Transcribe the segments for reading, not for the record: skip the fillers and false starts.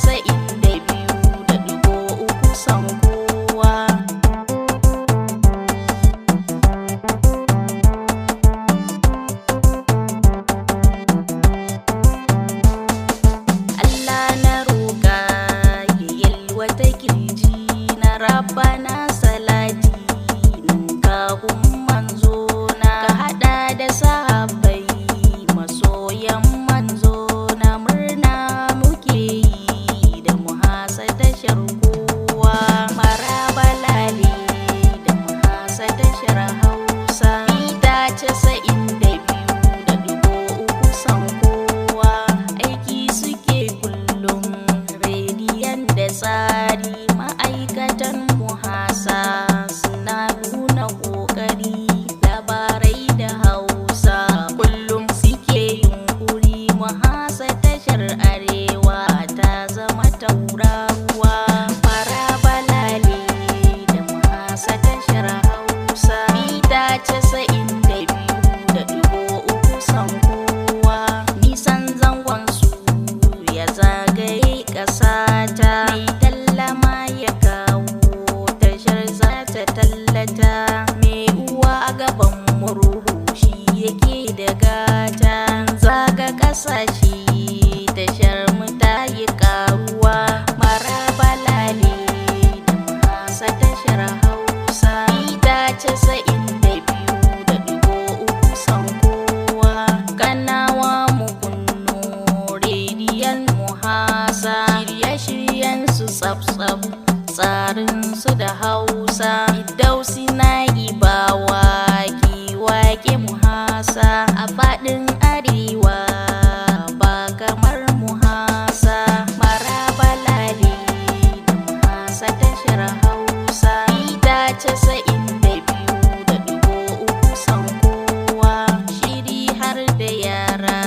92.3 son kowa. Allah na roƙa ya yalwata kirji na Rabbana salati ninka gun manzo na ka hada da sahabbai masoyan manzo na murna muke yi da muhasadashar kowa. Maraba lale da muhasadashar Hausa mita 92.3 son kowa. Aiki suke kullum rediyon da tsari ma'aikatan muhasa suna nuna ƙoƙari. Labarai da Hausa kullum suke yunkuri. Muhasadashar Arewa ta zama tauraruwa. Maraba lale da muhasadashar Hausa mita 92.3 son kowa. Nisan zangon su ya zagaye ƙasata. Mai tallama ya kawo tashar za ta tallata. Mai uwa a gaban murhu shi yake da gata. Zaga ƙasashe tashar mu ta yi ƙaruwa. Maraba lale da muhasadashar Hausa mita 92.3 son kowa. Kanawa mu kunno rediyon muhasa shirye-shiryen su tsaf-tsaf tsarin su da Hausa. Idausi na ba wake muhasa a faɗin Arewa ba kamar muhasa. Maraba lale da muhasadashar Hausa mita 92.3 son kowa. Shiri har da yara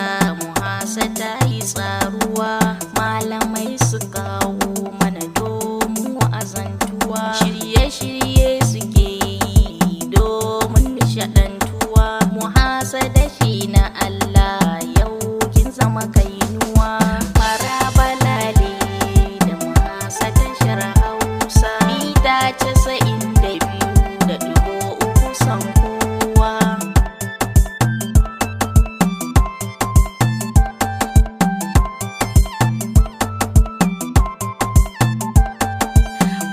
muhasa ta yi tsaruwa. Malamai su kawo mana domin wa'azantuwa. Shirye-shirye suke yi domin nishaɗantuwa. Muhasadashi na Allah yau kin zama kainuwa. Maraba lale da muhasadashar Hausa mita 92.3 son kowa.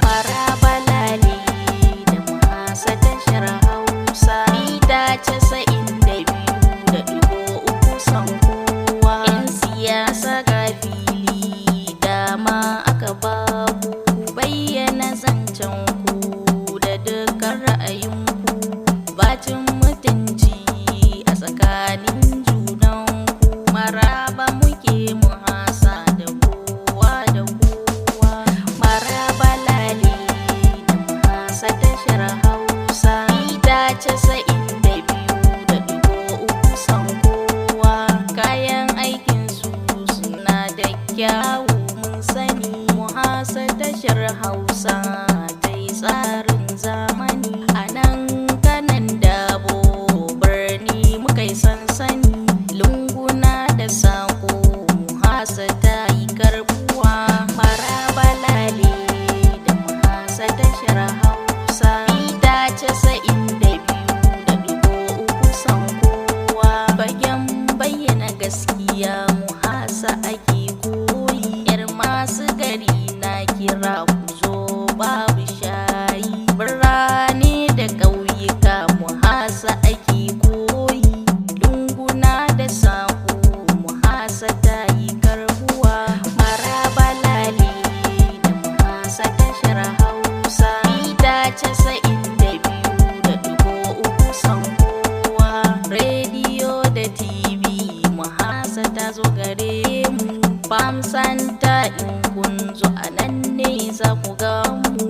Maraba lale da muhasadashar Hausa mita 92.3 son kowa. 'Yan siyasa ga fili dama aka baku ku bayyana zancen ku da dukkan ra'ayinku. Bacin mutunci a tsakanin junanku. Maraba muke muhasa da kowa da kowa. Maraba lale da muhasadashar Hausa mita 92.3 son kowa. Kayan aikin su suna da kyawu mun sani. Muhasadashar Hausa ta yi tsarin zamani. A nan kanan dabo birni muka yi sansani. Lunguna da sako muhasa ta yi karbuwa. Maraba lale da muhasadashar Hausa mita 92.3 son kowa. Fagen bayyana gaskiya muhasa ake koyi. 'Yar masu gari na kira ku zo babu shayi. Birane da ƙauyuka muhasa ake koyi. Lunguna da sako muhasa ta yi karbuwa. Maraba lale da muhasadashar Hausa mita 92.3 son kowa. Rediyo da TV muhasa ta zo gare mu. Farm Santa in kun zo a nan ne za ku ga mu.